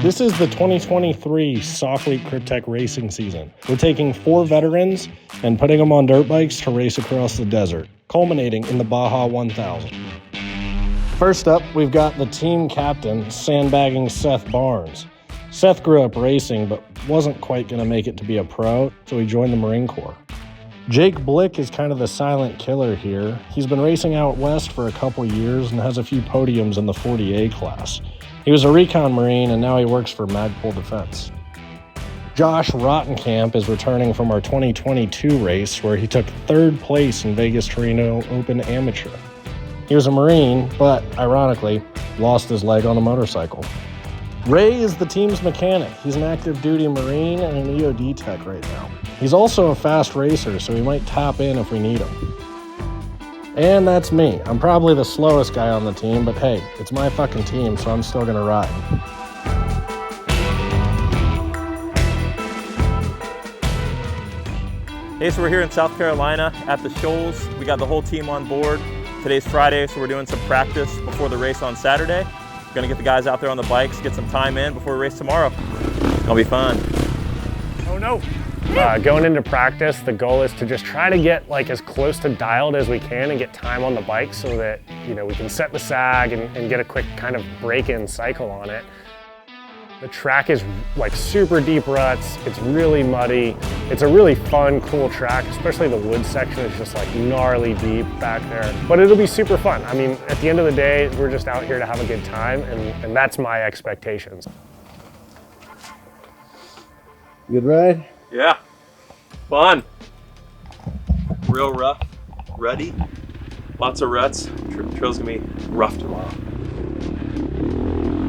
This is the 2023 SOFLETE Kryptek racing season. We're taking 4 veterans and putting them on dirt bikes to race across the desert, culminating in the Baja 1000. First up, we've got the team captain, sandbagging Seth Barnes. Seth grew up racing, but wasn't quite going to make it to be a pro, so he joined the Marine Corps. Jake Blick is kind of the silent killer here. He's been racing out west for a couple years and has a few podiums in the 40A class. He was a recon Marine and now he works for Magpul Defense. Josh Rottenkamp is returning from our 2022 race where he took 3rd place in Vegas Torino Open Amateur. He was a Marine, but ironically, lost his leg on a motorcycle. Ray is the team's mechanic. He's an active duty Marine and an EOD tech right now. He's also a fast racer, so he might tap in if we need him. And that's me. I'm probably the slowest guy on the team, but hey, it's my fucking team, so I'm still gonna ride. Hey, so we're here in South Carolina at the Shoals. We got the whole team on board. Today's Friday, so we're doing some practice before the race on Saturday. We're gonna get the guys out there on the bikes, get some time in before we race tomorrow. It'll be fun. Oh no. Going into practice, the goal is to just try to get like as close to dialed as we can and get time on the bike so that, you know, we can set the sag and get a quick kind of break-in cycle on it. The track is like super deep ruts. It's really muddy. It's a really fun, cool track, especially the wood section is just like gnarly deep back there. But it'll be super fun. I mean, at the end of the day, we're just out here to have a good time and that's my expectations. Good ride? Yeah, fun. Real rough, ruddy, lots of ruts. Trail's gonna be rough tomorrow.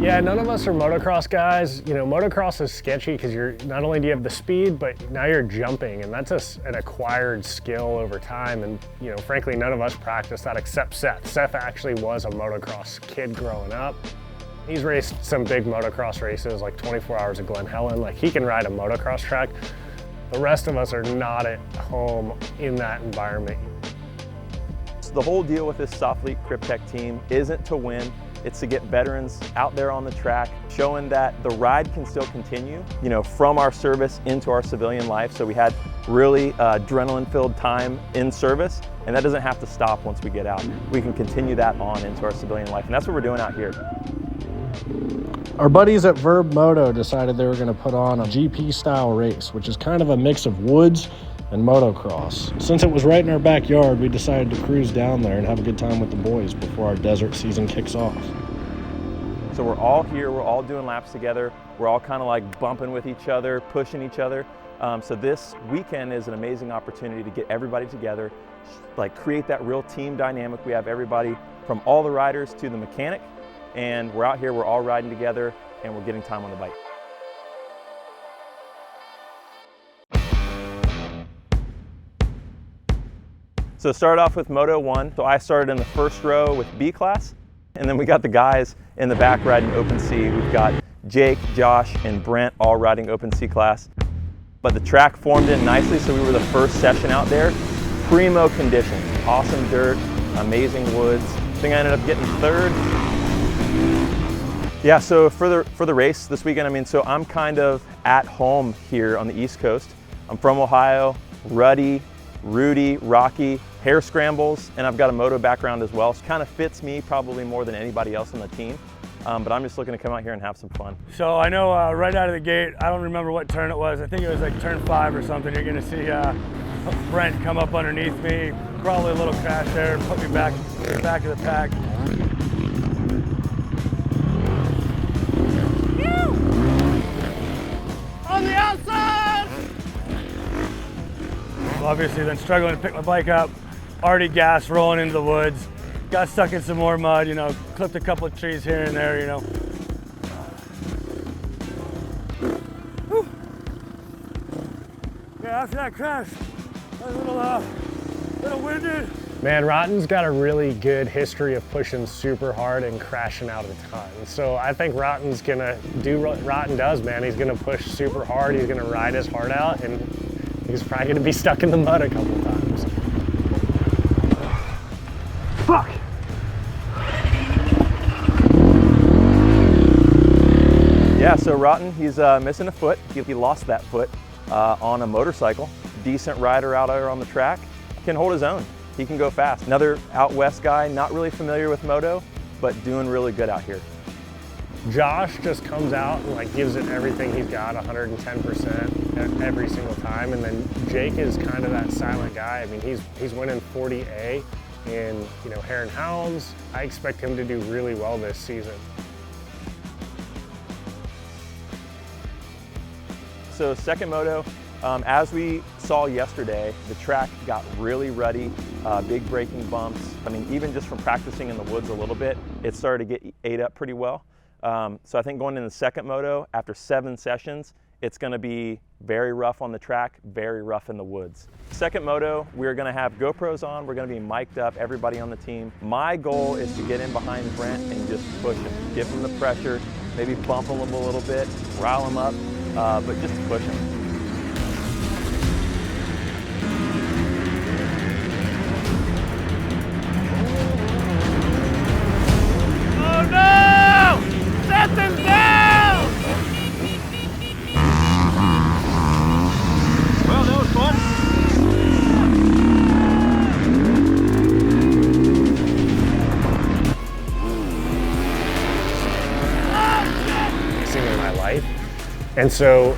Yeah, none of us are motocross guys. You know, motocross is sketchy because you're not only do you have the speed, but now you're jumping, and that's an acquired skill over time. And you know, frankly, none of us practice that except Seth. Seth actually was a motocross kid growing up. He's raced some big motocross races, like 24 Hours of Glen Helen. Like he can ride a motocross track. The rest of us are not at home in that environment. So the whole deal with this SOFLETE Kryptek team isn't to win. It's to get veterans out there on the track, showing that the ride can still continue, you know, from our service into our civilian life. So we had really adrenaline-filled time in service, and that doesn't have to stop once we get out. We can continue that on into our civilian life, and that's what we're doing out here. Our buddies at Vurb Moto decided they were going to put on a GP-style race, which is kind of a mix of woods and motocross. Since it was right in our backyard, we decided to cruise down there and have a good time with the boys before our desert season kicks off. So we're all here, we're all doing laps together, we're all kind of like bumping with each other, pushing each other. So this weekend is an amazing opportunity to get everybody together, like create that real team dynamic. We have everybody from all the riders to the mechanic, and we're out here, we're all riding together, and we're getting time on the bike. So start off with Moto 1. So I started in the first row with B class, and then we got the guys in the back riding Open C. We've got Jake, Josh, and Brent all riding Open C class. But the track formed in nicely, so we were the first session out there. Primo conditions, awesome dirt, amazing woods. I think I ended up getting 3rd. Yeah, so for the race this weekend, I mean, so I'm kind of at home here on the East Coast. I'm from Ohio, ruddy, Rudy, rocky, hair scrambles, and I've got a moto background as well. So it kind of fits me probably more than anybody else on the team. But I'm just looking to come out here and have some fun. So I know right out of the gate, I don't remember what turn it was. I think it was like turn 5 or something. You're gonna see Brent come up underneath me, probably a little crash there, and put me back of the pack. On the outside! Obviously then struggling to pick my bike up, already gas rolling into the woods, got stuck in some more mud, you know, clipped a couple of trees here and there, you know. Whew. Yeah, after that crash, I was a little winded. Man, Rotten's got a really good history of pushing super hard and crashing out a ton. So I think Rotten's gonna do what Rotten does, man. He's gonna push super hard, he's gonna ride his heart out, and he's probably gonna be stuck in the mud a couple times. Fuck! Yeah, so Rotten, he's missing a foot. He lost that foot on a motorcycle. Decent rider out there on the track, can hold his own. He can go fast. Another out west guy, not really familiar with moto, but doing really good out here. Josh just comes out and like gives it everything he's got, 110% every single time. And then Jake is kind of that silent guy. I mean, he's winning 40A in, you know, Hare and Hounds. I expect him to do really well this season. So second moto, as we saw yesterday, the track got really ruddy, big braking bumps. I mean, even just from practicing in the woods a little bit, it started to get ate up pretty well. So I think going in the second moto, after 7 sessions, it's gonna be very rough on the track, very rough in the woods. Second moto, we're gonna have GoPros on, we're gonna be mic'd up, everybody on the team. My goal is to get in behind Brent and just push him, give him the pressure, maybe bump him a little bit, rile him up, but just push him. And so,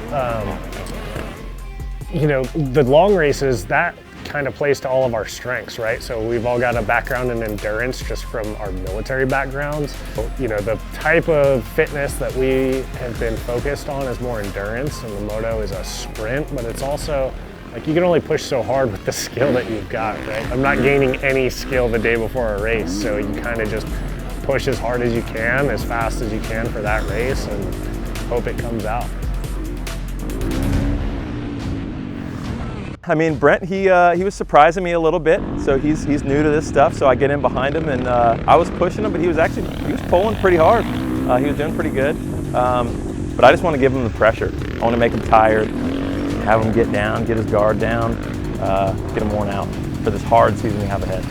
you know, the long races, that kind of plays to all of our strengths, right? So we've all got a background in endurance just from our military backgrounds. You know, the type of fitness that we have been focused on is more endurance, and the moto is a sprint, but it's also, like, you can only push so hard with the skill that you've got, right? I'm not gaining any skill the day before a race, so you kind of just push as hard as you can, as fast as you can for that race, and hope it comes out. I mean, Brent, he was surprising me a little bit. So he's new to this stuff. So I get in behind him, and I was pushing him, but he was pulling pretty hard. He was doing pretty good. But I just want to give him the pressure. I want to make him tired, have him get down, get his guard down, get him worn out for this hard season we have ahead.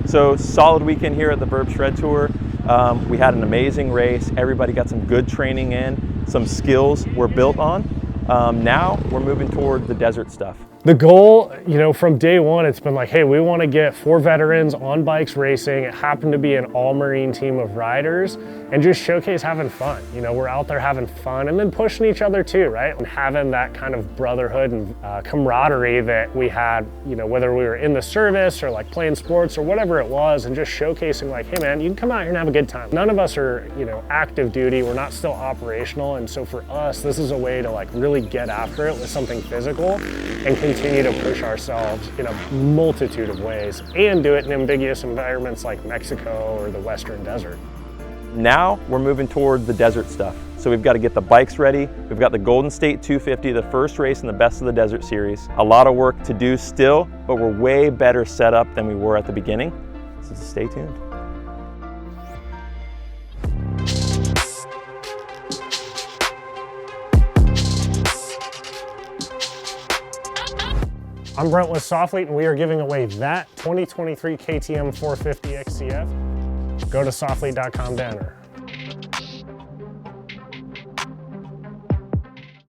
So solid weekend here at the Vurb Shred Tour. We had an amazing race. Everybody got some good training in. Some skills were built on. Now we're moving toward the desert stuff. The goal, you know, from day one, it's been like, hey, we want to get 4 veterans on bikes racing. It happened to be an all-marine team of riders, and just showcase having fun. You know, we're out there having fun and then pushing each other too, right? And having that kind of brotherhood and camaraderie that we had, you know, whether we were in the service or like playing sports or whatever it was, and just showcasing like, hey man, you can come out here and have a good time. None of us are, you know, active duty. We're not still operational. And so for us, this is a way to like really get after it with something physical and continue to push ourselves in a multitude of ways and do it in ambiguous environments like Mexico or the Western Desert. Now we're moving toward the desert stuff. So we've got to get the bikes ready. We've got the Golden State 250, the first race in the Best of the Desert series. A lot of work to do still, but we're way better set up than we were at the beginning. So stay tuned. I'm Brent with SOFLETE, and we are giving away that 2023 KTM 450 XCF. Go to SOFLETE.com to enter.